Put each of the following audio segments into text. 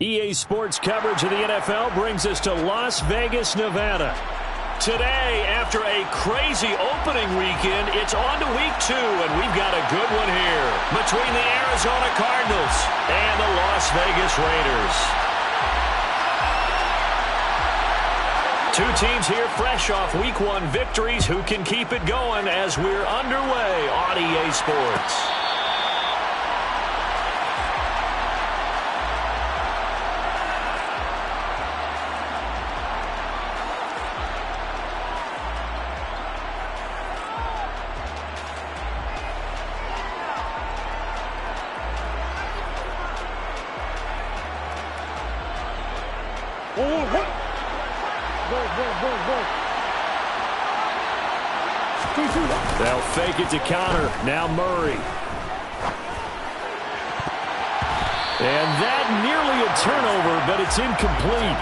EA Sports coverage of the NFL brings us to Las Vegas, Nevada. Today, after a crazy opening weekend, it's on to week 2, and we've got a good one here between the Arizona Cardinals and the Las Vegas Raiders. Two teams here fresh off week 1 victories. Who can keep it going as we're underway on EA Sports? They'll fake it to counter. Now Murray. And that nearly a turnover, but it's incomplete.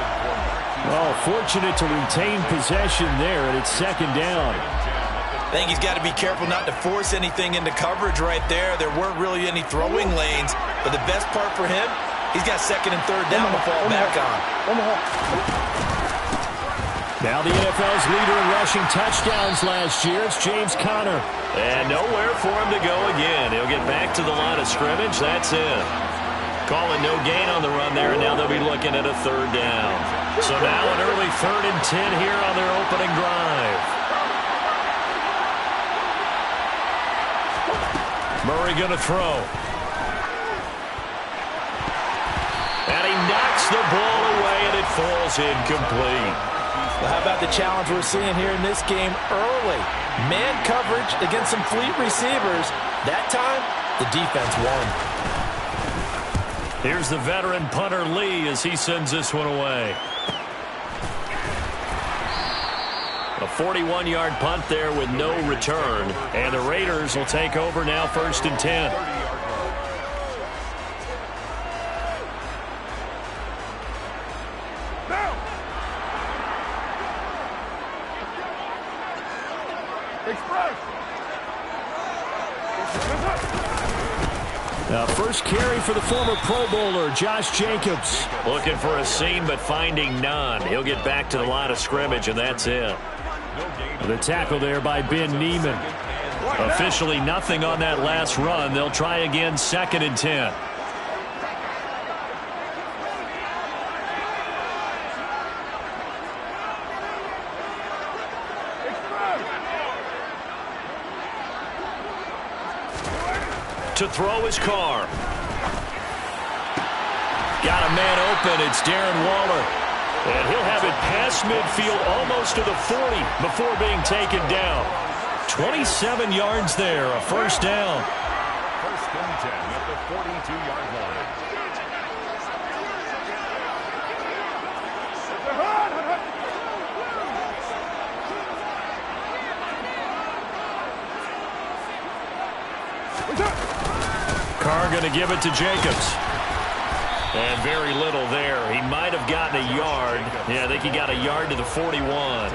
Oh, fortunate to retain possession there, and it's second down. I think he's got to be careful not to force anything into coverage right there. There weren't really any throwing lanes, but the best part for him, he's got second and third down to fall back on. Now the NFL's leader in rushing touchdowns last year, it's James Conner. And nowhere for him to go again. He'll get back to the line of scrimmage. That's it. Calling no gain on the run there, and now they'll be looking at a third down. So now an early 3rd and 10 here on their opening drive. Murray going to throw. And he knocks the ball away, and it falls incomplete. Well, how about the challenge we're seeing here in this game early? Man coverage against some fleet receivers. That time, the defense won. Here's the veteran punter Lee as he sends this one away. A 41-yard punt there with no return. And the Raiders will take over now 1st and 10. First carry for the former Pro Bowler, Josh Jacobs. Looking for a seam, but finding none. He'll get back to the line of scrimmage, and that's it. The tackle there by Ben Neiman. Officially nothing on that last run. They'll try again 2nd and 10. To throw his Carr. Got a man open. It's Darren Waller. And he'll have it past midfield almost to the 40 before being taken down. 27 yards there, a first down. 1st and 10 at the 42-yard line. Carr going to give it to Jacobs. And very little there. He might have gotten a yard. Yeah, I think he got a yard to the 41.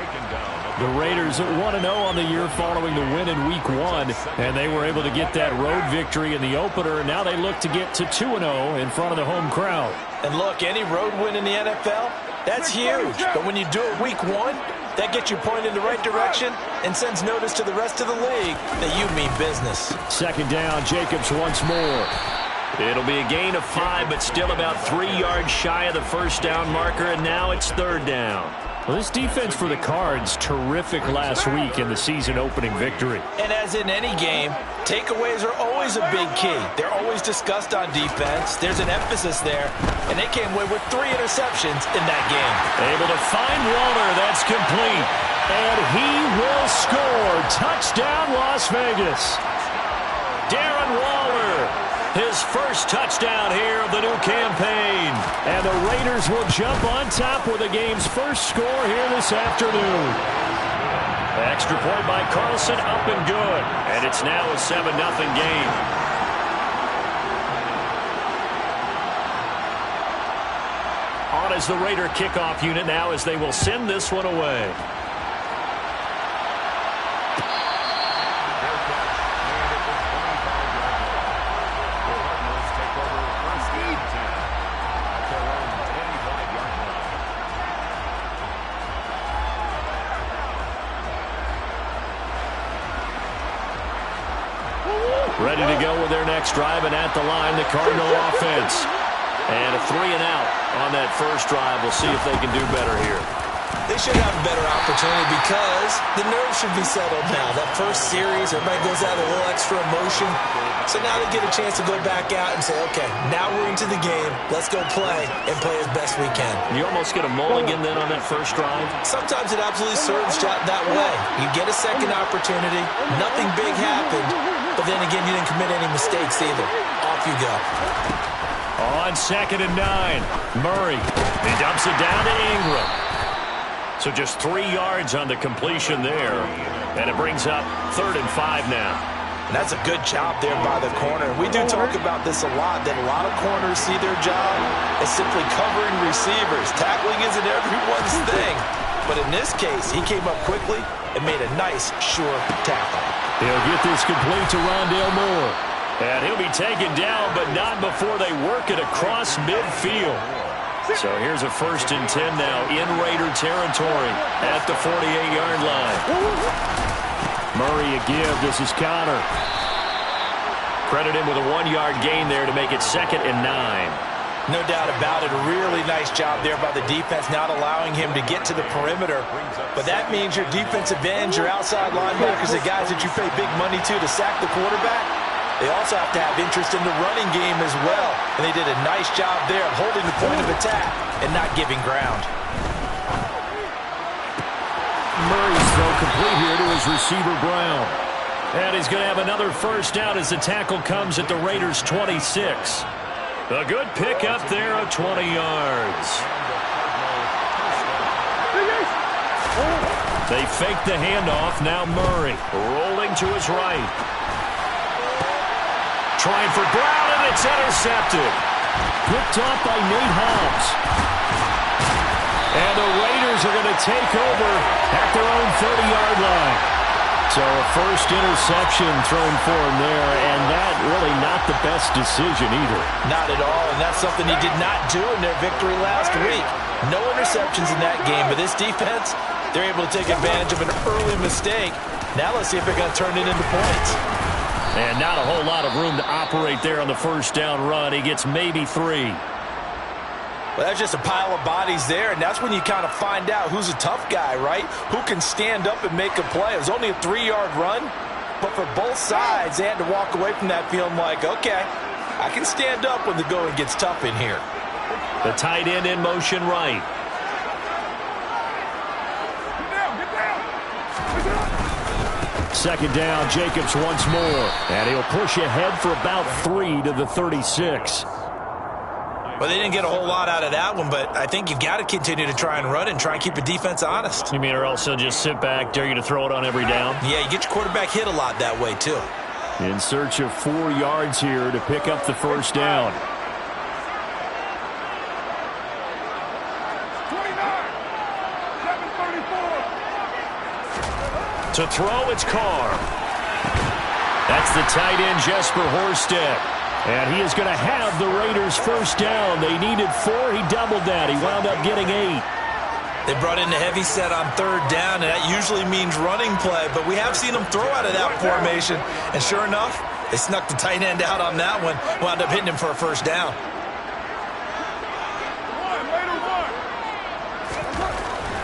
The Raiders 1-0 on the year following the win in week 1. And they were able to get that road victory in the opener. And now they look to get to 2-0 in front of the home crowd. And look, any road win in the NFL, that's huge. But when you do it week 1, that gets you pointed in the right direction and sends notice to the rest of the league that you mean business. 2nd down, Jacobs once more. It'll be a gain of 5, but still about 3 yards shy of the first down marker, and now it's 3rd down. Well, this defense for the Cards, terrific last week in the season-opening victory. And as in any game, takeaways are always a big key. They're always discussed on defense. There's an emphasis there, and they came away with 3 interceptions in that game. Able to find Waller. That's complete. And he will score. Touchdown, Las Vegas. Darren Waller. His first touchdown here of the new campaign. And the Raiders will jump on top with the game's first score here this afternoon. Extra point by Carlson, up and good. And it's now a 7-0 game. On as the Raider kickoff unit now as they will send this one away. Ready to go with their next drive, and at the line, the Cardinal offense. And a 3-and-out on that first drive. We'll see if they can do better here. They should have a better opportunity because the nerves should be settled now. That first series, everybody goes out with a little extra emotion. So now they get a chance to go back out and say, okay, now we're into the game. Let's go play and play as best we can. You almost get a mulligan then on that first drive? Sometimes it absolutely serves that way. You get a second opportunity. Nothing big happened. But then again, you didn't commit any mistakes either. Off you go. On 2nd and 9, Murray. He dumps it down to Ingram. So just 3 yards on the completion there. And it brings up 3rd and 5 now. And that's a good job there by the corner. We do talk about this a lot, that a lot of corners see their job as simply covering receivers. Tackling isn't everyone's thing. But in this case, he came up quickly and made a nice, sure tackle. He'll get this complete to Rondale Moore. And he'll be taken down, but not before they work it across midfield. So here's a 1st and 10 now in Raider territory at the 48-yard line. Murray a give. This is Connor. Credit him with a 1-yard gain there to make it 2nd and 9. No doubt about it. A really nice job there by the defense, not allowing him to get to the perimeter. But that means your defensive ends, your outside linebackers, the guys that you pay big money to sack the quarterback, they also have to have interest in the running game as well. And they did a nice job there of holding the point of attack and not giving ground. Murray's throw complete here to his receiver, Brown. And he's going to have another first down as the tackle comes at the Raiders' 26. A good pick up there of 20 yards. They fake the handoff. Now Murray rolling to his right. Trying for Brown, and it's intercepted. Picked off by Nate Hobbs. And the Raiders are going to take over at their own 30-yard line. So a first interception thrown for him there, and that really not the best decision either. Not at all, and that's something he did not do in their victory last week. No interceptions in that game, but this defense, they're able to take advantage of an early mistake. Now let's see if they're going to turn it into points. And not a whole lot of room to operate there on the first down run. He gets maybe 3. Well, that's just a pile of bodies there, and that's when you kind of find out who's a tough guy, right? Who can stand up and make a play. It was only a 3-yard run, but for both sides, they had to walk away from that feeling like, okay, I can stand up when the going gets tough in here. The tight end in motion right. Second down, Jacobs once more. And he'll push ahead for about 3 to the 36. Well, they didn't get a whole lot out of that one, but I think you've got to continue to try and run and try and keep the defense honest. You mean or else they'll just sit back, dare you to throw it on every down? Yeah, you get your quarterback hit a lot that way, too. In search of 4 yards here to pick up the first down. 7:34. To throw, it's Carr. That's the tight end, Jesper Horsted. And he is going to have the Raiders' first down. They needed 4. He doubled that. He wound up getting 8. They brought in the heavy set on 3rd down, and that usually means running play. But we have seen them throw out of that formation. And sure enough, they snuck the tight end out on that one. Wound up hitting him for a first down.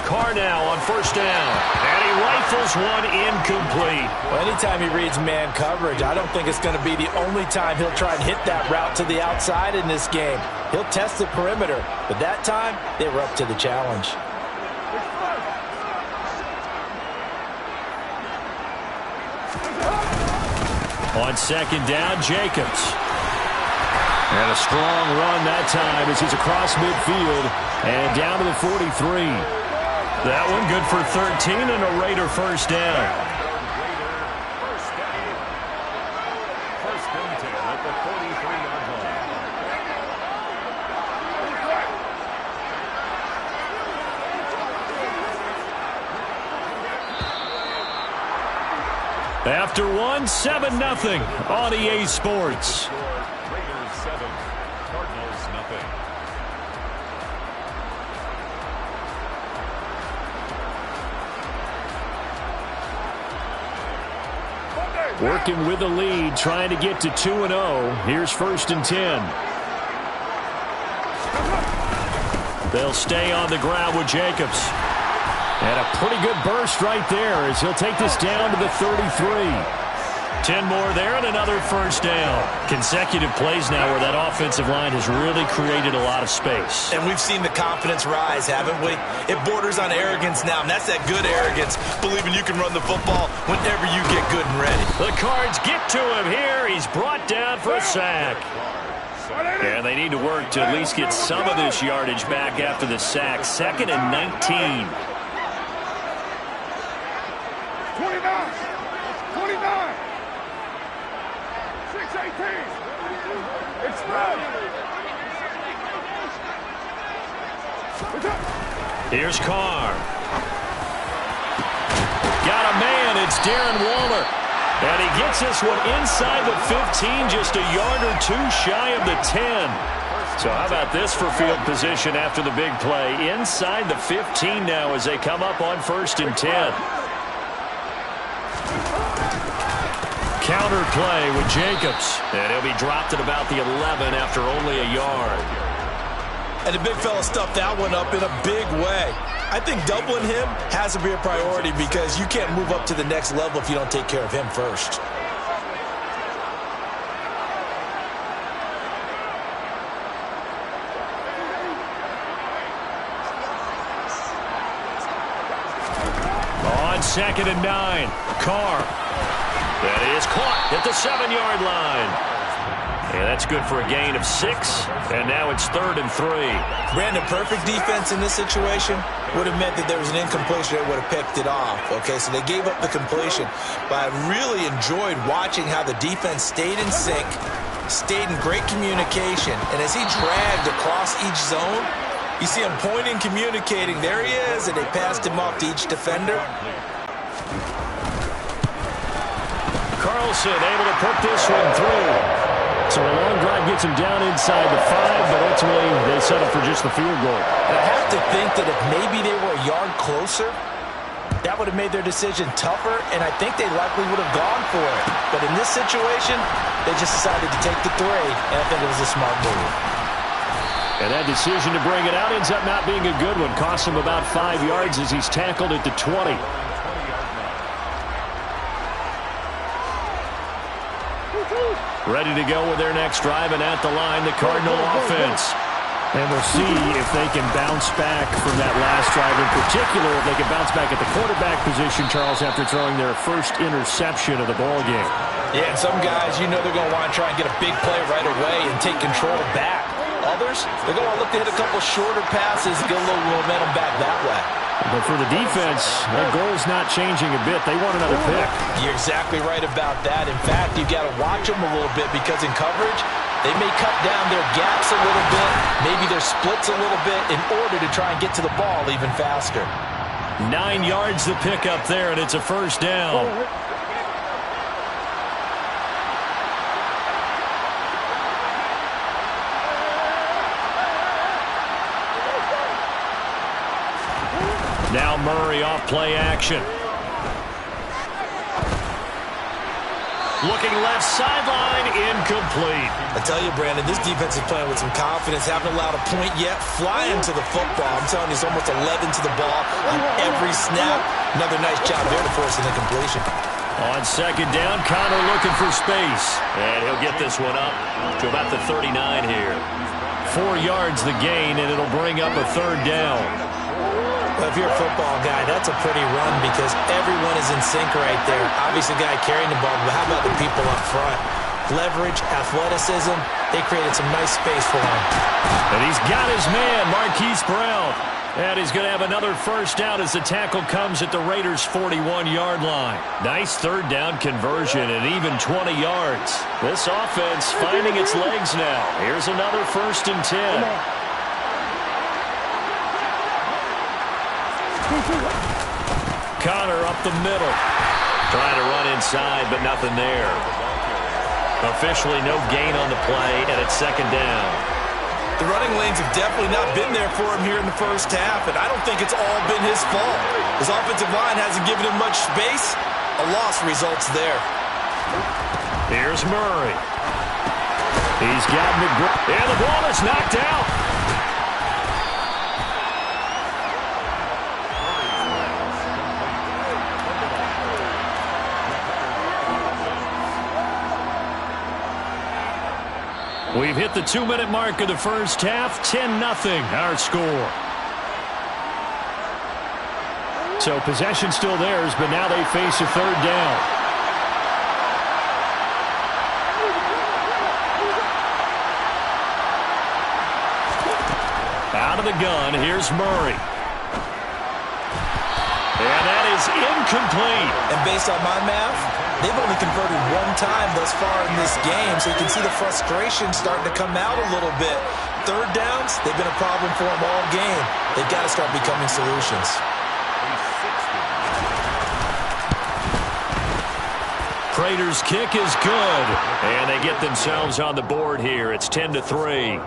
Carr now on first down. And he rifles one incomplete. Well, anytime he reads man coverage, I don't think it's going to be the only time he'll try and hit that route to the outside in this game. He'll test the perimeter, but that time, they were up to the challenge. On second down, Jacobs. And a strong run that time as he's across midfield and down to the 43. That one good for 13 and a Raider first down. First and 10 at the 43-yard line. After one, 7-0 on EA Sports. Raiders 7, Cardinals nothing. working with the lead, trying to get to 2-0. Here's 1st and 10. They'll stay on the ground with Jacobs. And a pretty good burst right there as he'll take this down to the 33. 10 more there and another 1st down. Consecutive plays now where that offensive line has really created a lot of space. And we've seen the confidence rise, haven't we? It borders on arrogance now, and that's that good arrogance, believing you can run the football whenever you get good and ready. The Cards get to him here. He's brought down for a sack. And they need to work to at least get some of this yardage back after the sack. 2nd and 19. 29. 6-18. It's red. Here's Carr. Got a man. It's Darren Waller. And he gets this one inside the 15, just a yard or two shy of the 10. So how about this for field position after the big play? Inside the 15 now as they come up on 1st and 10. Counter play with Jacobs. And he'll be dropped at about the 11 after only a yard. And the big fella stuffed that one up in a big way. I think doubling him has to be a priority because you can't move up to the next level if you don't take care of him first. On 2nd and 9, Carr. That is caught at the 7-yard line. And that's good for a gain of 6. And now it's 3rd and 3. Brandon, perfect defense in this situation would have meant that there was an incompletion that would have picked it off. Okay, so they gave up the completion. But I really enjoyed watching how the defense stayed in sync, stayed in great communication. And as he dragged across each zone, you see him pointing, communicating. There he is, and they passed him off to each defender. Carlson able to put this one through. So a long drive gets him down inside the 5, but ultimately they settle for just the field goal. And I have to think that if maybe they were a yard closer, that would have made their decision tougher, and I think they likely would have gone for it. But in this situation, they just decided to take the 3, and I think it was a smart move. And that decision to bring it out ends up not being a good one. Costs him about 5 yards as he's tackled at the 20. Ready to go with their next drive, and at the line, the Cardinal offense. And we'll see if they can bounce back from that last drive. In particular, if they can bounce back at the quarterback position, Charles, after throwing their first interception of the ballgame. Yeah, and some guys, you know they're going to want to try and get a big play right away and take control back. Others, they're going to look to hit a couple shorter passes, get a little momentum back that way. But for the defense, their goal's not changing a bit. They want another pick. You're exactly right about that. In fact, you've got to watch them a little bit because in coverage, they may cut down their gaps a little bit, maybe their splits a little bit in order to try and get to the ball even faster. 9 yards to pick up there, and it's a 1st down. Now Murray off play action. Looking left sideline, incomplete. I tell you, Brandon, this defense is playing with some confidence. Haven't allowed a point yet. Flying to the football. I'm telling you, it's almost 11 to the ball on every snap. Another nice job there to force an incompletion. On 2nd down, Connor looking for space. And he'll get this one up to about the 39 here. 4 yards the gain, and it'll bring up a 3rd down. Well, if you're a football guy, that's a pretty run because everyone is in sync right there. Obviously, the guy carrying the ball, but how about the people up front? Leverage, athleticism, they created some nice space for him. And he's got his man, Marquise Brown. And he's going to have another 1st down as the tackle comes at the Raiders' 41-yard line. Nice 3rd down conversion and even 20 yards. This offense finding its legs now. Here's another 1st and 10. Connor up the middle. Trying to run inside, but nothing there. Officially no gain on the play, and it's 2nd down. The running lanes have definitely not been there for him here in the first half, and I don't think it's all been his fault. His offensive line hasn't given him much space. A loss results there. Here's Murray. He's got McBride. And the ball is knocked out. We've hit the 2-minute mark of the first half. 10-0 our score. So possession still theirs, but now they face a third down. Out of the gun, here's Murray. And that is incomplete. And based on my math, they've only converted one time thus far in this game, so you can see the frustration starting to come out a little bit. Third downs, they've been a problem for them all game. They've got to start becoming solutions. Raiders' kick is good, and they get themselves on the board here. It's 10-3.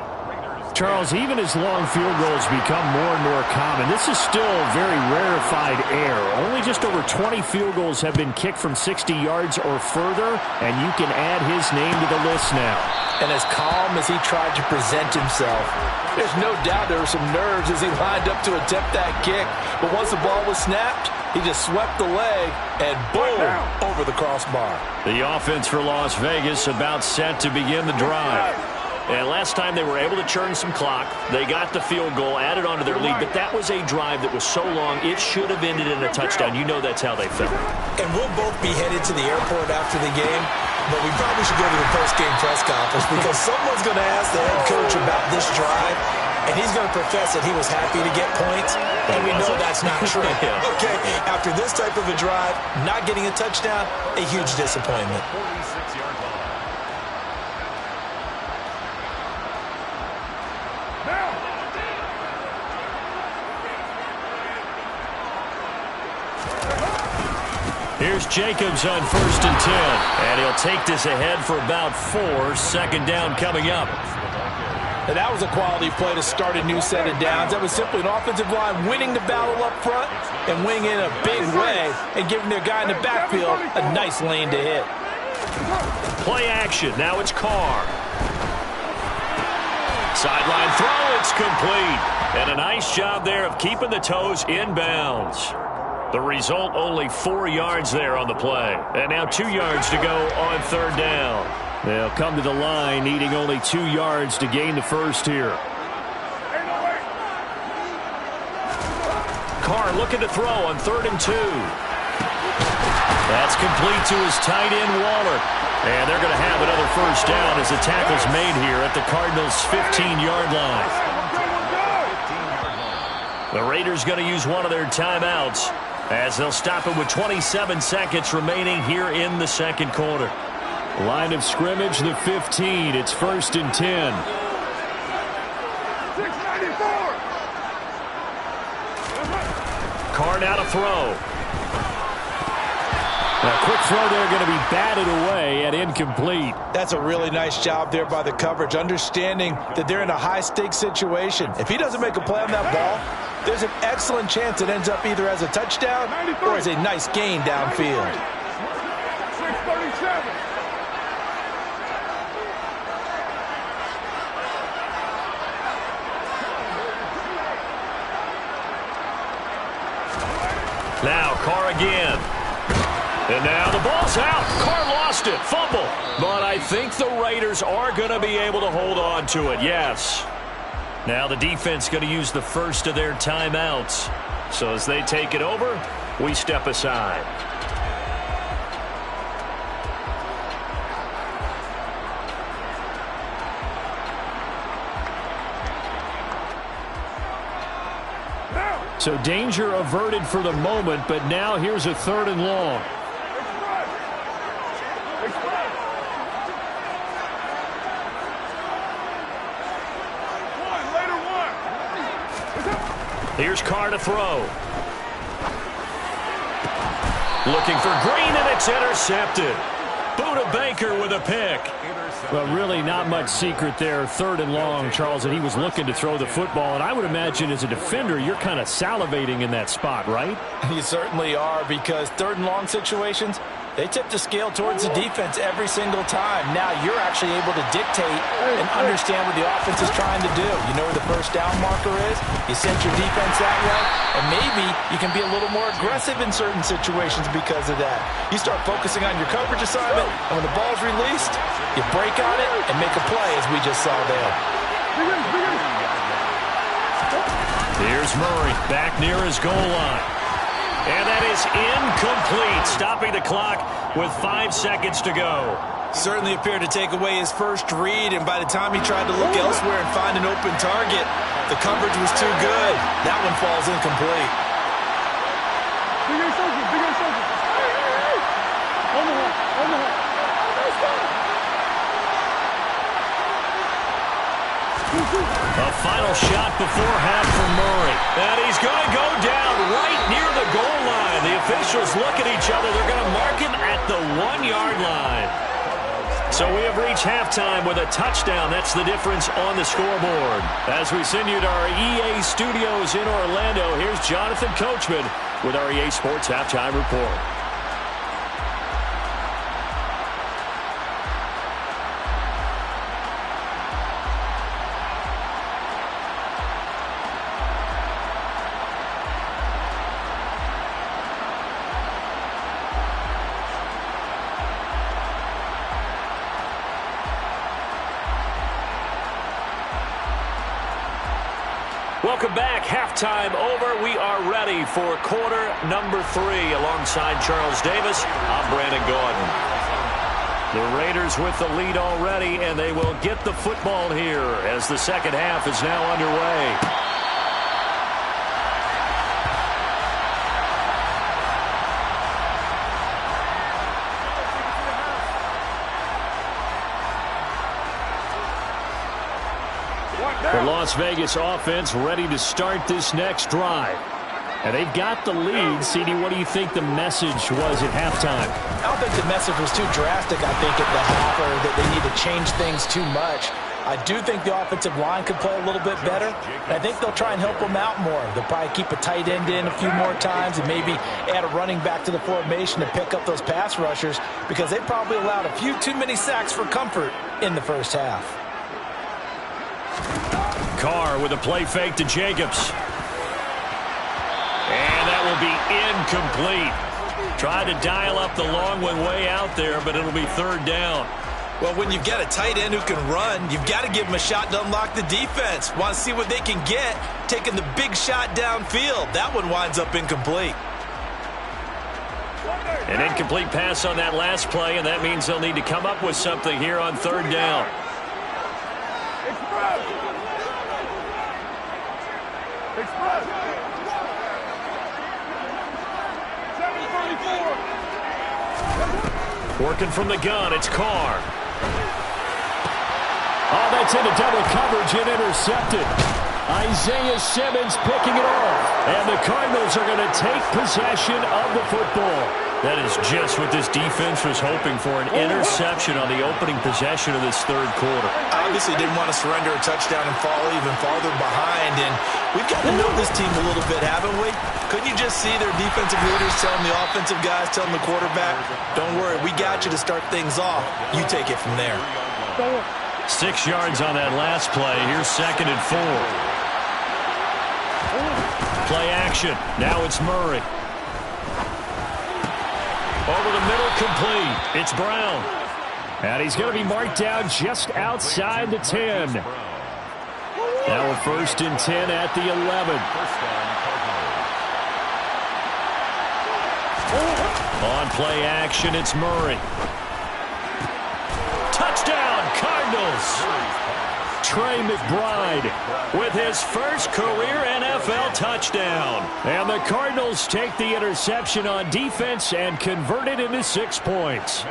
Charles, even as long field goals become more and more common, this is still very rarefied air. Only just over 20 field goals have been kicked from 60 yards or further, and you can add his name to the list now. And as calm as he tried to present himself, there's no doubt there were some nerves as he lined up to attempt that kick. But once the ball was snapped, he just swept the leg and boom, over the crossbar. The offense for Las Vegas about set to begin the drive. And last time they were able to churn some clock. They got the field goal, added on to their lead, but that was a drive that was so long it should have ended in a touchdown. You know that's how they felt. And we'll both be headed to the airport after the game, but we probably should go to the post-game press conference because someone's going to ask the head coach about this drive, and he's going to profess that he was happy to get points, and we know that's not true. Okay, after this type of a drive, not getting a touchdown, a huge disappointment. 46-yard line. Here's Jacobs on 1st and 10. And he'll take this ahead for about 4. 2nd down coming up. And that was a quality play to start a new set of downs. That was simply an offensive line winning the battle up front and winning in a big way and giving their guy in the backfield a nice lane to hit. Play action. Now it's Carr. Sideline throw. It's complete. And a nice job there of keeping the toes inbounds. The result, only 4 yards there on the play. And now 2 yards to go on 3rd down. They'll come to the line, needing only 2 yards to gain the first here. Carr looking to throw on 3rd and 2. That's complete to his tight end, Waller. And they're going to have another first down as the tackle's made here at the Cardinals' 15-yard line. The Raiders going to use one of their timeouts as they'll stop it with 27 seconds remaining here in the 2nd quarter. Line of scrimmage, the 15. It's 1st and 10. 694. Carr now to throw. A quick throw there going to be batted away and incomplete. That's a really nice job there by the coverage, understanding that they're in a high-stakes situation. If he doesn't make a play on that ball, there's an excellent chance it ends up either as a touchdown or as a nice gain downfield. 637. Now Carr again. And now the ball's out. Carr lost it. Fumble. But I think the Raiders are going to be able to hold on to it. Yes. Now the defense going to use the first of their timeouts. So as they take it over, we step aside. So danger averted for the moment, but now here's a 3rd and long. Here's Carr to throw. Looking for Green, and it's intercepted. Buda Baker with a pick. Well, really not much secret there. 3rd and long, Charles, and he was looking to throw the football. And I would imagine as a defender, you're kind of salivating in that spot, right? You certainly are, because 3rd and long situations, They tip the scale towards the defense every single time. Now you're actually able to dictate and understand what the offense is trying to do. You know where the first down marker is. You set your defense that way, and maybe you can be a little more aggressive in certain situations because of that. You start focusing on your coverage assignment, and when the ball's released, you break on it and make a play, as we just saw there. Here's Murray back near his goal line. And that is incomplete, stopping the clock with 5 seconds to go. Certainly appeared to take away his first read, and by the time he tried to look elsewhere and find an open target, the coverage was too good. That one falls incomplete. A final shot before half for Murray. And he's going to go down right near the goal line. The officials look at each other. They're going to mark him at the 1-yard line. So we have reached halftime with a touchdown. That's the difference on the scoreboard. As we send you to our EA studios in Orlando, here's Jonathan Coachman with our EA Sports Halftime Report. Welcome back. Halftime over. We are ready for quarter number 3. Alongside Charles Davis, I'm Brandon Gordon. The Raiders with the lead already, and they will get the football here as the second half is now underway. The Las Vegas offense ready to start this next drive. And they've got the lead. CD, what do you think the message was at halftime? I don't think the message was too drastic, I think, at the half, or that they need to change things too much. I do think the offensive line could play a little bit better. And I think they'll try and help them out more. They'll probably keep a tight end in a few more times and maybe add a running back to the formation to pick up those pass rushers, because they probably allowed a few too many sacks for comfort in the first half. Carr with a play fake to Jacobs. And that will be incomplete. Tried to dial up the long one way out there, but it'll be third down. Well, when you've got a tight end who can run, you've got to give him a shot to unlock the defense. Want to see what they can get, taking the big shot downfield. That one winds up incomplete. An incomplete pass on that last play, and that means they'll need to come up with something here on third down. Working from the gun, it's Carr. Oh, that's into double coverage and intercepted. Isaiah Simmons picking it off. And the Cardinals are going to take possession of the football. That is just what this defense was hoping for, an interception on the opening possession of this third quarter. Obviously didn't want to surrender a touchdown and fall even farther behind. And we've got to know this team a little bit, haven't we? Couldn't you just see their defensive leaders telling the offensive guys, telling the quarterback, don't worry, we got you to start things off. You take it from there. 6 yards on that last play. Here's 2nd and 4. Play action. Now it's Murray. Over the middle, complete. It's Brown. And he's going to be marked down just outside the 10. Now a 1st and 10 at the 11. On play action, it's Murray. Touchdown, Cardinals. Trey McBride with his first career NFL touchdown. And the Cardinals take the interception on defense and convert it into 6 points.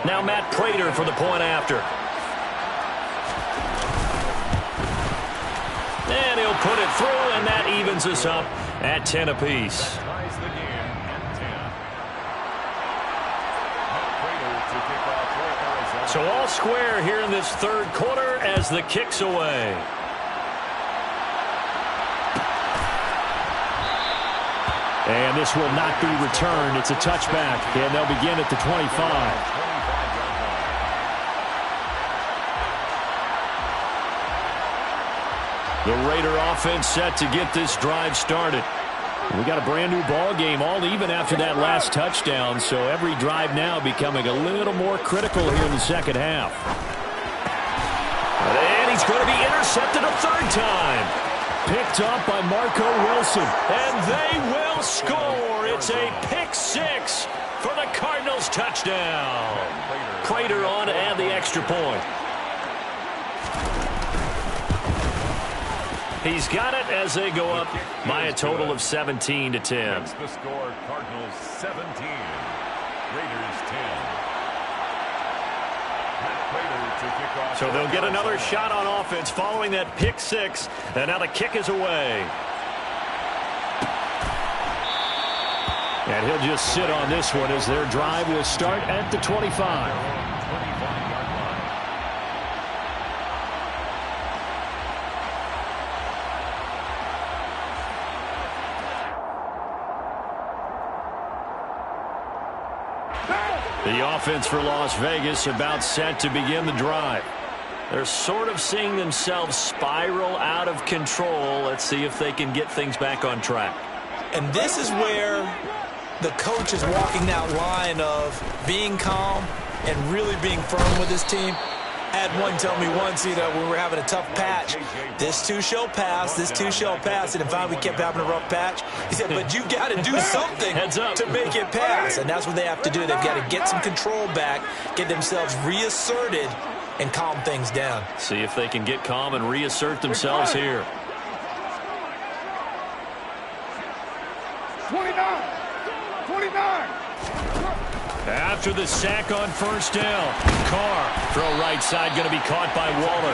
Now Matt Prater for the point after. And he'll put it through, and that evens us up at 10 apiece. So all square here in this third quarter as the kick's away. And this will not be returned. It's a touchback, and they'll begin at the 25. The Raider offense set to get this drive started. We got a brand new ball game, all even after that last touchdown, so every drive now becoming a little more critical here in the second half. And he's going to be intercepted a third time. Picked up by Marco Wilson, and they will score. It's a pick six for the Cardinals touchdown. Prater on to add the extra point. He's got it as they go up by a total of 17-10. That's the score, Cardinals 17, Raiders 10. So they'll get another shot on offense following that pick six, and now the kick is away. And he'll just sit on this one as their drive will start at the 25. The offense for Las Vegas about set to begin the drive. They're sort of seeing themselves spiral out of control. Let's see if they can get things back on track. And this is where the coach is walking that line of being calm and really being firm with his team. I had one tell me once, when we were having a tough patch, this too shall pass, this too shall pass, and finally we kept having a rough patch. He said, but you got to do something to make it pass, and that's what they have to do. They've got to get some control back, get themselves reasserted, and calm things down. See if they can get calm and reassert themselves here. 29. After the sack on first down, Carr, throw right side, going to be caught by Waller.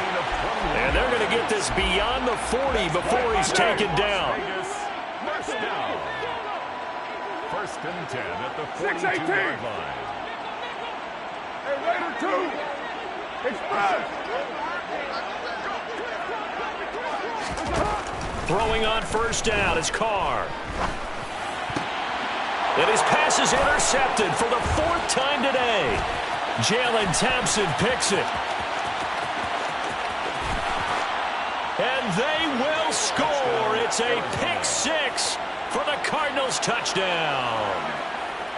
And they're going to get this beyond the 40 before he's taken down. First down. First and 10 at the 42-yard line. Hey, Raider 2. Express. Throwing on first down is Carr. And his pass is intercepted for the fourth time today. Jalen Thompson picks it. And they will score. It's a pick six for the Cardinals touchdown.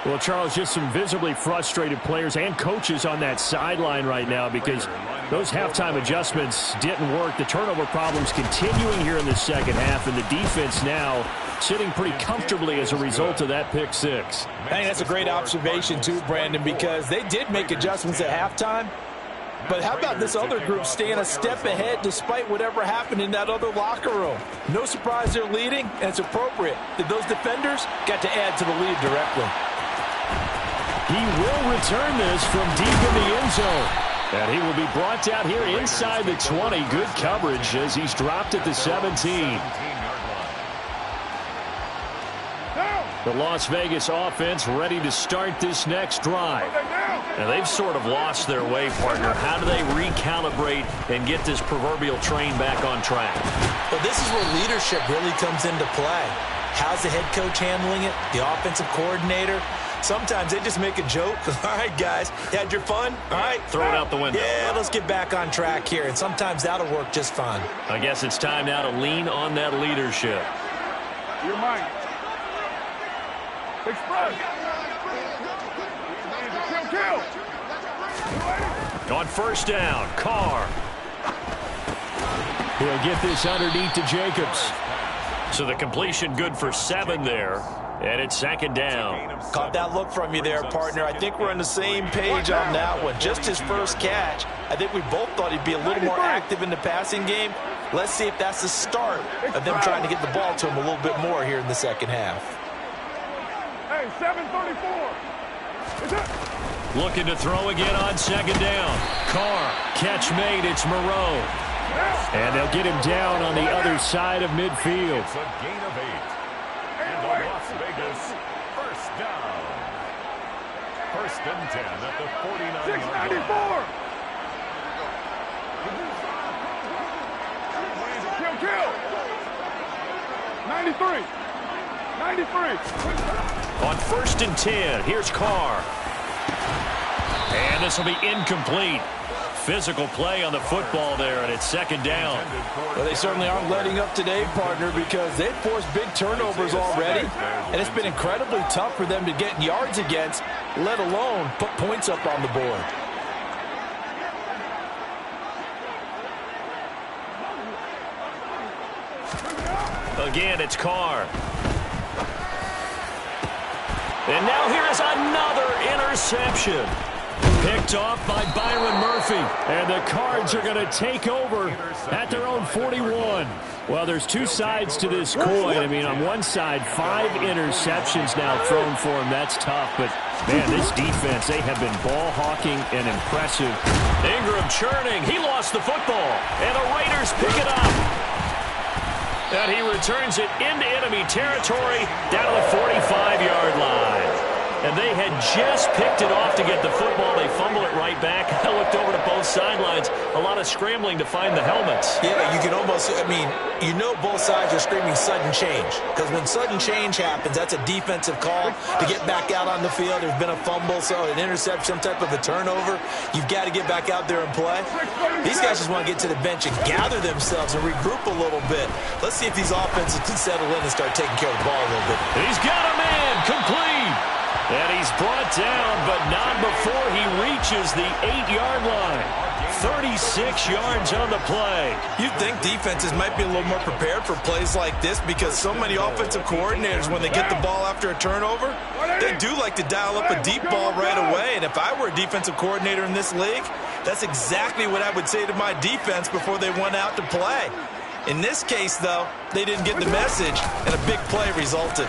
Well, Charles, just some visibly frustrated players and coaches on that sideline right now because those halftime adjustments didn't work. The turnover problems continuing here in the second half, and the defense now sitting pretty comfortably as a result of that pick six. I think that's a great observation too, Brandon, because they did make adjustments at halftime. But how about this other group staying a step ahead despite whatever happened in that other locker room? No surprise they're leading, and it's appropriate that those defenders got to add to the lead directly. He will return this from deep in the end zone. And he will be brought down here inside the 20. Good coverage as he's dropped at the 17. The Las Vegas offense ready to start this next drive. And they've sort of lost their way, partner. How do they recalibrate and get this proverbial train back on track? Well, this is where leadership really comes into play. How's the head coach handling it? The offensive coordinator? Sometimes they just make a joke. All right, guys, you had your fun? All right. Throw it out the window. Yeah, let's get back on track here. And sometimes that'll work just fine. I guess it's time now to lean on that leadership. Your mind. Express. Kill. On first down, Carr. He'll get this underneath to Jacobs. So the completion good for 7 there. And it's second down. Caught that look from you there, partner. I think we're on the same page on that one. Just his first catch. I think we both thought he'd be a little more active in the passing game. Let's see if that's the start of them trying to get the ball to him a little bit more here in the second half. Hey, 734. Looking to throw again on second down. Carr, catch made. It's Moreau. And they'll get him down on the other side of midfield. It's a gain of 8. And the Las Vegas first down. First and 10 at the 49-yard line. 694. Kill. 93. On 1st and 10, here's Carr. And this will be incomplete. Physical play on the football there, and it's 2nd down. Well, they certainly aren't letting up today, partner, because they've forced big turnovers already, and it's been incredibly tough for them to get yards against, let alone put points up on the board. Again, it's Carr. And now here is another interception. Picked off by Byron Murphy. And the Cards are going to take over at their own 41. Well, there's two sides to this coin. I mean, on one side, 5 interceptions now thrown for him. That's tough. But, man, this defense, they have been ball hawking and impressive. Ingram churning. He lost the football. And the Raiders pick it up. And he returns it into enemy territory down to the 45-yard line. And they had just picked it off to get the football. They fumble it right back. I looked over to both sidelines. A lot of scrambling to find the helmets. Yeah, you can almost, I mean, you know both sides are screaming sudden change. Because when sudden change happens, that's a defensive call to get back out on the field. There's been a fumble, so an interception, some type of a turnover. You've got to get back out there and play. These guys just want to get to the bench and gather themselves and regroup a little bit. Let's see if these offenses can settle in and start taking care of the ball a little bit. He's got a man complete. And he's brought down, but not before he reaches the 8-yard line. 36 yards on the play. You'd think defenses might be a little more prepared for plays like this because so many offensive coordinators, when they get the ball after a turnover, they do like to dial up a deep ball right away. And if I were a defensive coordinator in this league, that's exactly what I would say to my defense before they went out to play. In this case, though, they didn't get the message, and a big play resulted.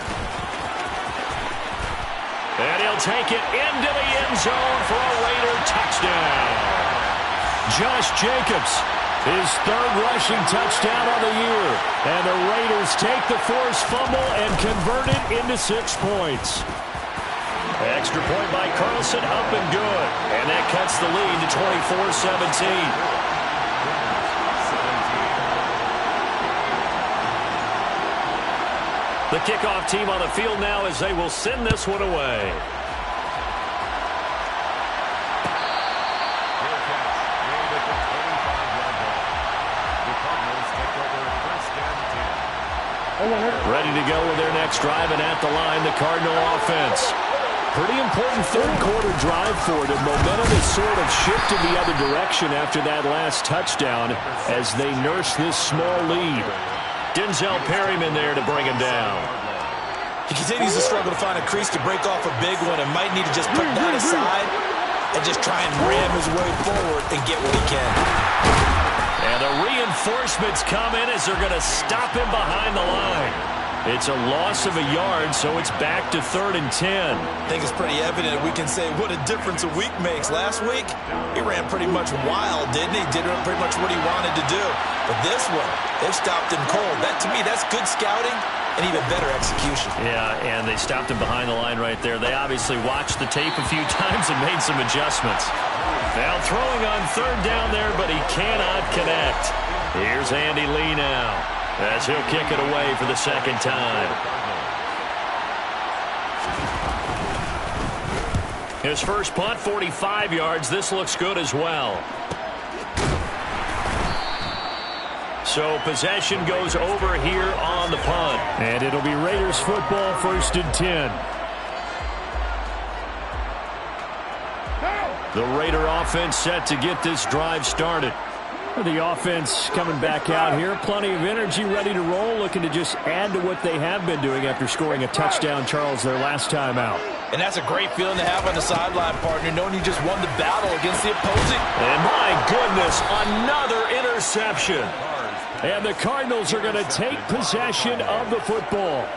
And he'll take it into the end zone for a Raider touchdown. Josh Jacobs, his 3rd rushing touchdown of the year. And the Raiders take the forced fumble and convert it into 6 points. Extra point by Carlson, up and good. And that cuts the lead to 24-17. The kickoff team on the field now as they will send this one away. Ready to go with their next drive, and at the line, the Cardinal offense. Pretty important 3rd quarter drive for them. Momentum has sort of shifted the other direction after that last touchdown as they nurse this small lead. Denzel Perryman there to bring him down. He continues to struggle to find a crease to break off a big one and might need to just put that aside and just try and ram his way forward and get what he can. And the reinforcements come in as they're going to stop him behind the line. It's a loss of a yard, so it's back to 3rd and 10. I think it's pretty evident we can say what a difference a week makes. Last week, he ran pretty much wild, didn't he? Did pretty much what he wanted to do. But this one, they've stopped him cold. That, to me, that's good scouting and even better execution. Yeah, and they stopped him behind the line right there. They obviously watched the tape a few times and made some adjustments. Now throwing on 3rd down there, but he cannot connect. Here's Andy Lee now, as he'll kick it away for the 2nd time. His first punt, 45 yards. This looks good as well. So possession goes over here on the punt. And it'll be Raiders football, 1st and 10. The Raider offense set to get this drive started. The offense coming back out here. Plenty of energy, ready to roll, looking to just add to what they have been doing after scoring a touchdown, Charles, their last time out. And that's a great feeling to have on the sideline, partner, knowing you just won the battle against the opposing. And my goodness, another interception. And the Cardinals are going to take possession of the football.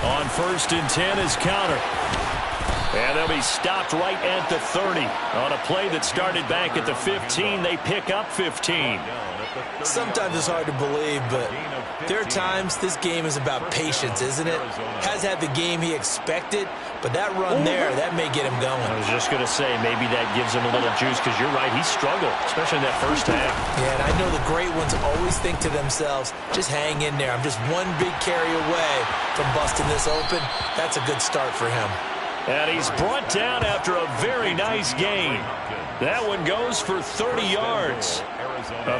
On 1st and 10 is counter. And they'll be stopped right at the 30. On a play that started back at the 15, they pick up 15. Sometimes it's hard to believe, but there are times this game is about patience, isn't it? Has had the game he expected, but that run there, that may get him going. I was just going to say, maybe that gives him a little juice, because you're right, he struggled, especially in that first half. Yeah, and I know the great ones always think to themselves, just hang in there. I'm just one big carry away from busting this open. That's a good start for him. And he's brought down after a very nice gain. That one goes for 30 yards.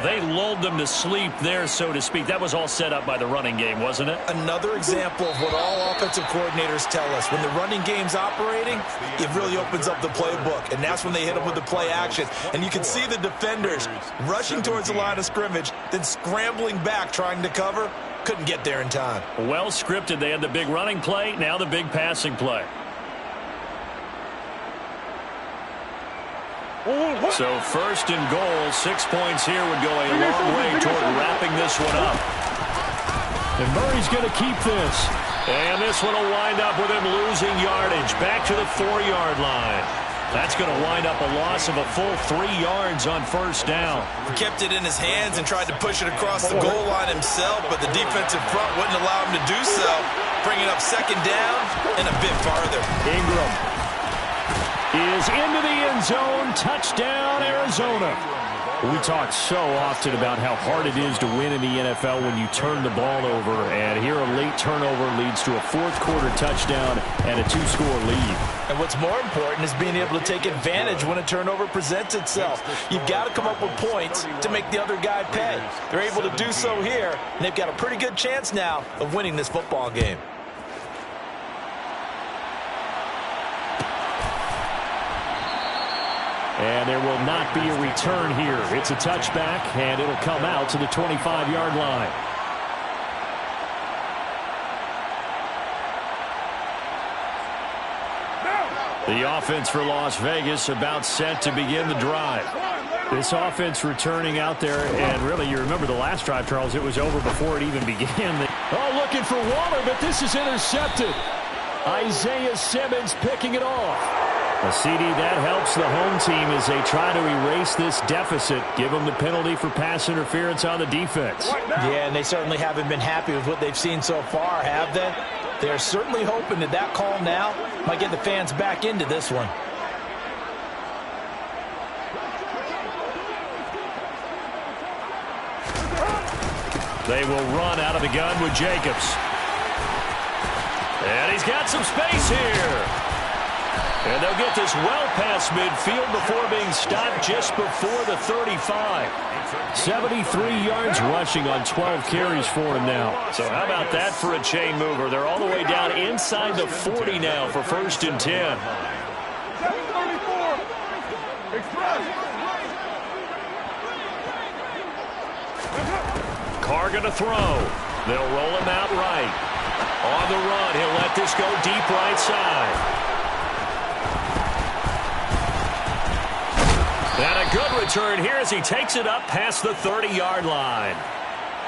They lulled them to sleep there, so to speak. That was all set up by the running game, wasn't it? Another example of what all offensive coordinators tell us. When the running game's operating, it really opens up the playbook. And that's when they hit them with the play action. And you can see the defenders rushing towards the line of scrimmage, then scrambling back trying to cover. Couldn't get there in time. Well scripted. They had the big running play, now the big passing play. So first and goal, 6 points here would go a long way toward wrapping this one up. And Murray's going to keep this. And this one will wind up with him losing yardage back to the 4-yard line. That's going to wind up a loss of a full 3 yards on first down. He kept it in his hands and tried to push it across the goal line himself, but the defensive front wouldn't allow him to do so, bringing up second down and a bit farther. Ingram is into the end zone. Touchdown, Arizona. We talk so often about how hard it is to win in the NFL when you turn the ball over. And here a late turnover leads to a fourth-quarter touchdown and a 2-score lead. And what's more important is being able to take advantage when a turnover presents itself. You've got to come up with points to make the other guy pay. They're able to do so here, and they've got a pretty good chance now of winning this football game. And there will not be a return here. It's a touchback, and it'll come out to the 25-yard line. The offense for Las Vegas about set to begin the drive. This offense returning out there, and really, you remember the last drive, Charles, it was over before it even began. Oh, looking for Waller, but this is intercepted. Isaiah Simmons picking it off. A CD that helps the home team as they try to erase this deficit, give them the penalty for pass interference on the defense. Yeah, and they certainly haven't been happy with what they've seen so far, have they? They're certainly hoping that that call now might get the fans back into this one. They will run out of the gun with Jacobs. And he's got some space here. And they'll get this well past midfield before being stopped just before the 35. 73 yards rushing on 12 carries for him now. So how about that for a chain mover? They're all the way down inside the 40 now for first and 10. Carr going to throw. They'll roll him out right. On the run, he'll let this go deep right side. And a good return here as he takes it up past the 30-yard line.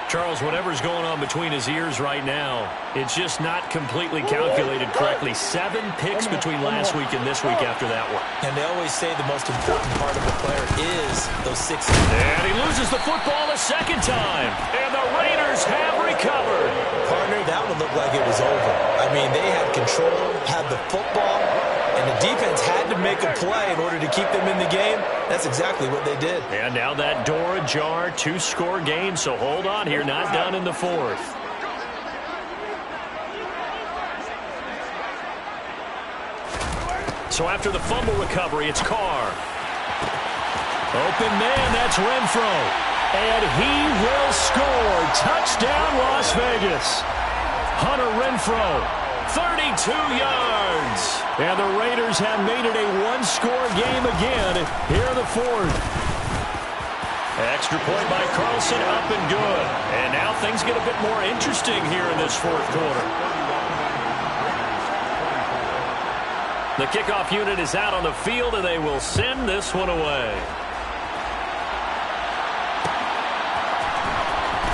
Charles, whatever's going on between his ears right now, it's just not completely calculated correctly. 7 picks between last week and this week after that one. And they always say the most important part of a player is those 6. And he loses the football a second time. And the Raiders have recovered. Partner, that one looked like it was over. I mean, they had control, had the football, and the defense had to make a play in order to keep them in the game. That's exactly what they did. And now that door ajar, 2-score game, so hold on here, not done in the fourth. So after the fumble recovery, it's Carr. Open man, that's Renfro. And he will score. Touchdown, Las Vegas. Hunter Renfro. 32 yards. And the Raiders have made it a 1-score game again here in the fourth. Extra point by Carlson, up and good. And now things get a bit more interesting here in this fourth quarter. The kickoff unit is out on the field, and they will send this one away.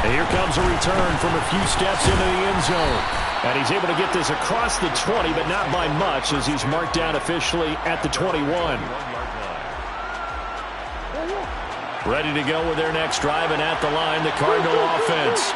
And here comes a return from a few steps into the end zone. And he's able to get this across the 20, but not by much, as he's marked down officially at the 21. Ready to go with their next drive, and at the line, the Cardinal offense.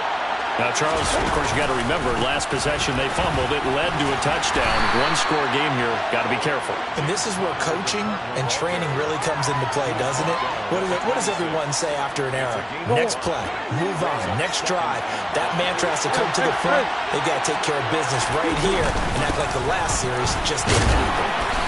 Now, Charles, of course, you got to remember, last possession they fumbled. It led to a touchdown. One-score game here. Got to be careful. And this is where coaching and training really comes into play, doesn't it? What does everyone say after an error? Next play, move on, next drive. That mantra has to come to the front. They've got to take care of business right here and act like the last series just didn't happen.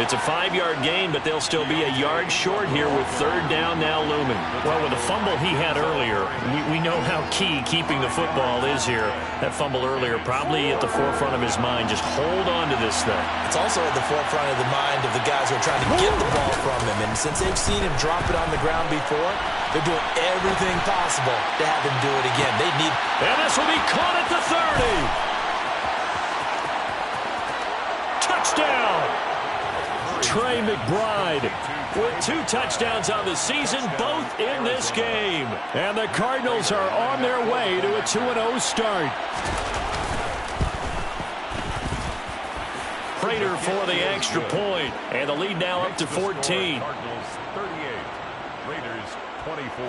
It's a 5-yard gain, but they'll still be a yard short here with third down now looming. Well, with the fumble he had earlier, we know how key keeping the football is here. That fumble earlier probably at the forefront of his mind. Just hold on to this thing. It's also at the forefront of the mind of the guys who are trying to get the ball from him. And since they've seen him drop it on the ground before, they're doing everything possible to have him do it again. They need... And this will be caught at the 30. Touchdown! Trey McBride with 2 touchdowns on the season, both in this game. And the Cardinals are on their way to a 2-0 start. Prater for the extra point, and the lead now up to 14. Cardinals 38, Raiders 24.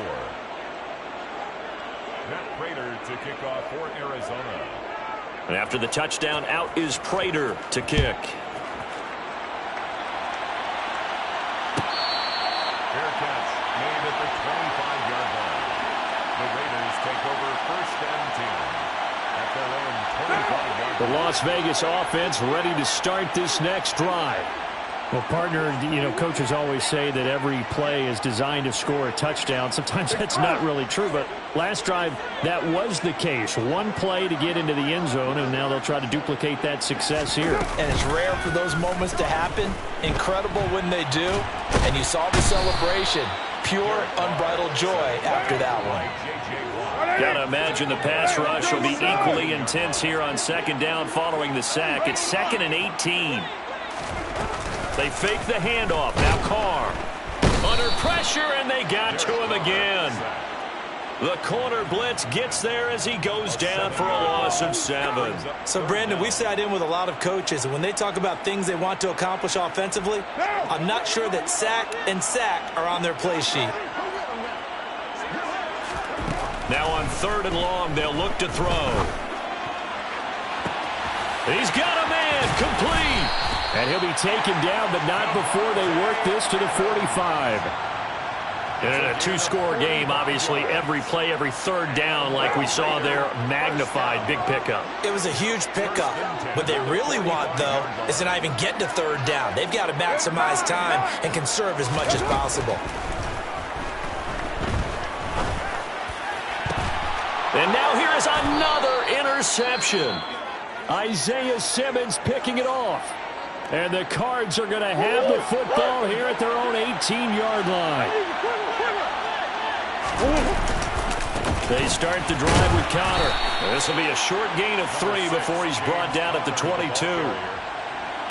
Matt Prater to kick off for Arizona. And after the touchdown, out is Prater to kick. Fair catch made at the 25-yard line. The Raiders take over 1st and 10 at their own 25-yard line. The Las Vegas offense ready to start this next drive. Well, partner, coaches always say that every play is designed to score a touchdown. Sometimes that's not really true, but last drive, that was the case. One play to get into the end zone, and now they'll try to duplicate that success here. And it's rare for those moments to happen. Incredible when they do. And you saw the celebration. Pure, unbridled joy after that one. Gotta imagine the pass rush will be equally intense here on 2nd down following the sack. It's 2nd and 18. They fake the handoff. Now Carr under pressure, and they got to him again. The corner blitz gets there as he goes down for a loss of 7. So, Brandon, we've sat in with a lot of coaches, and when they talk about things they want to accomplish offensively, I'm not sure that sack and sack are on their play sheet. Now on 3rd and long, they'll look to throw. He's got a man, complete. And he'll be taken down, but not before they work this to the 45. And in a 2-score game, obviously, every play, every 3rd down, like we saw there, magnified. Big pickup. It was a huge pickup. What they really want, though, is to not even get to 3rd down. They've got to maximize time and conserve as much as possible. And now here is another interception. Isaiah Simmons picking it off. And the Cards are going to have the football here at their own 18-yard line. They start the drive with Connor. This will be a short gain of 3 before he's brought down at the 22.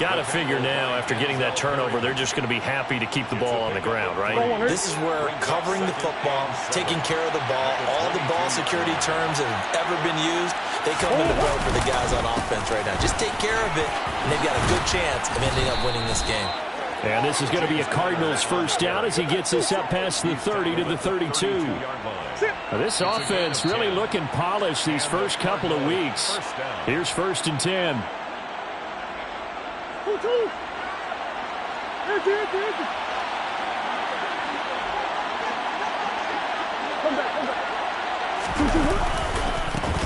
Got to figure now, after getting that turnover, they're just going to be happy to keep the ball on the ground, right? This is where covering the football, taking care of the ball, all the ball security terms that have ever been used, they come into play for the guys on offense right now. Just take care of it, and they've got a good chance of ending up winning this game. And this is going to be a Cardinals 1st down as he gets this up past the 30 to the 32. Now, this offense really looking polished these first couple of weeks. Here's 1st and 10.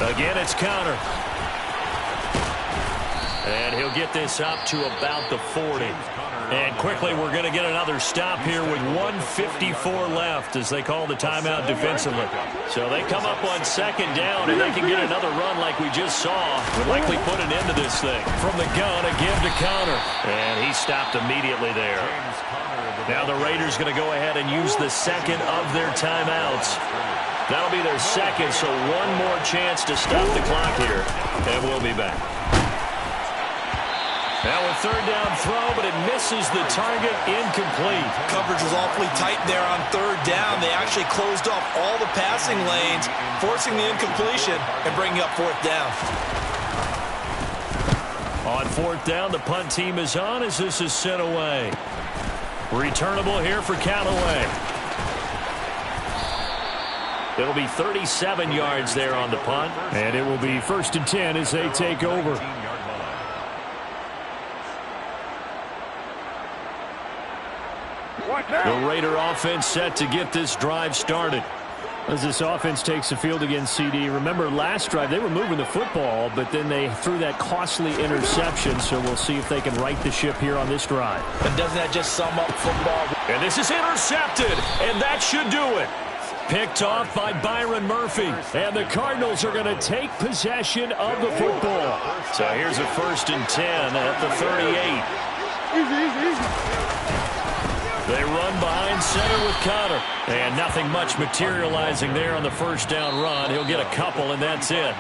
Again, it's Connor. And he'll get this up to about the 40. And quickly, we're going to get another stop here with 1:54 left as they call the timeout defensively. So they come up on 2nd down, and they can get another run like we just saw. Would likely put an end to this thing. From the gun, again to Connor. And he stopped immediately there. Now the Raiders going to go ahead and use the 2nd of their timeouts. That'll be their 2nd, so one more chance to stop the clock here. And we'll be back. Now a 3rd down throw, but it misses the target, incomplete. Coverage was awfully tight there on 3rd down. They actually closed off all the passing lanes, forcing the incompletion and bringing up 4th down. On fourth down, the punt team is on as this is sent away. Returnable here for Callaway. It'll be 37 yards there on the punt. And it will be 1st and 10 as they take over. The Raider offense set to get this drive started. As this offense takes the field against CD, remember last drive they were moving the football, but then they threw that costly interception, so we'll see if they can right the ship here on this drive. And doesn't that just sum up football? And this is intercepted, and that should do it. Picked off by Byron Murphy, and the Cardinals are going to take possession of the football. So here's a 1st and 10 at the 38. They run behind center with Connor. And nothing much materializing there on the 1st down run. He'll get a couple, and that's it.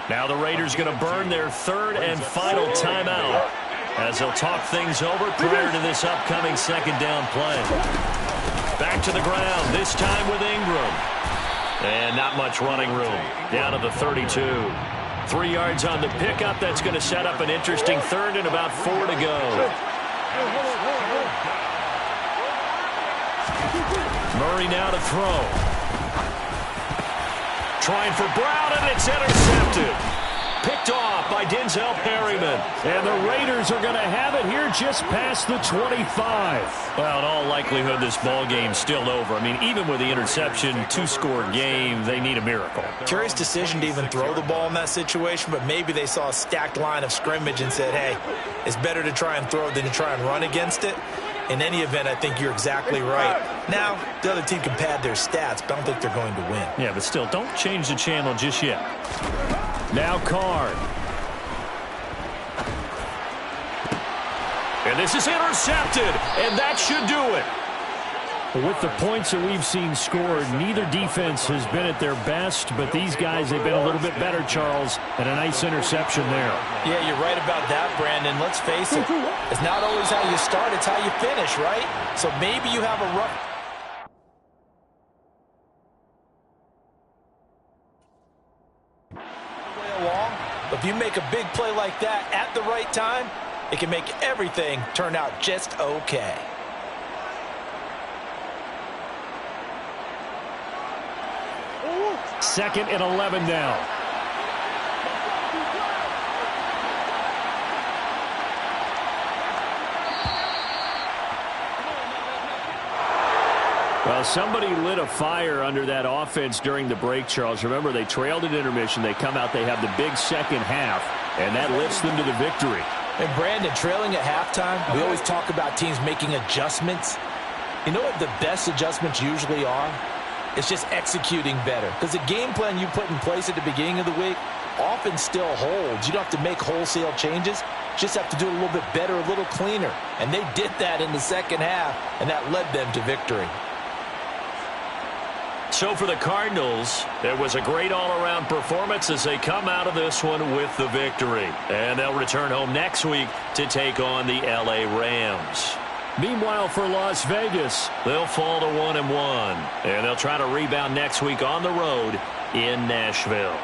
Now the Raiders going to burn their 3rd and final timeout as they'll talk things over prior to this upcoming 2nd down play. Back to the ground, this time with Ingram. And not much running room. Down to the 32. 3 yards on the pickup. That's going to set up an interesting 3rd and about 4 to go. Murray now to throw. Trying for Brown, and it's intercepted. Picked off by Denzel Perryman. And the Raiders are going to have it here just past the 25. Well, in all likelihood, this ball game's still over. I mean, even with the interception, 2-score game, they need a miracle. Curious decision to even throw the ball in that situation, but maybe they saw a stacked line of scrimmage and said, hey, it's better to try and throw than to try and run against it. In any event, I think you're exactly right. Now, the other team can pad their stats, but I don't think they're going to win. Yeah, but still, don't change the channel just yet. Now Card. And this is intercepted, and that should do it. With the points that we've seen scored, neither defense has been at their best, but these guys, they've been a little bit better, Charles, and a nice interception there. Yeah, you're right about that, Brandon. Let's face it, it's not always how you start, it's how you finish, right? So maybe you have a rough... way along, but if you make a big play like that at the right time, it can make everything turn out just okay. Second and 11 now. Well, somebody lit a fire under that offense during the break, Charles. Remember, they trailed at intermission. They come out, they have the big second half, and that lifts them to the victory. And Brandon, trailing at halftime, we always talk about teams making adjustments. You know what the best adjustments usually are? It's just executing better. Because the game plan you put in place at the beginning of the week often still holds. You don't have to make wholesale changes. You just have to do it a little bit better, a little cleaner. And they did that in the second half, and that led them to victory. So for the Cardinals, it was a great all-around performance as they come out of this one with the victory. And they'll return home next week to take on the LA Rams. Meanwhile, for Las Vegas, they'll fall to 1-1, and they'll try to rebound next week on the road in Nashville.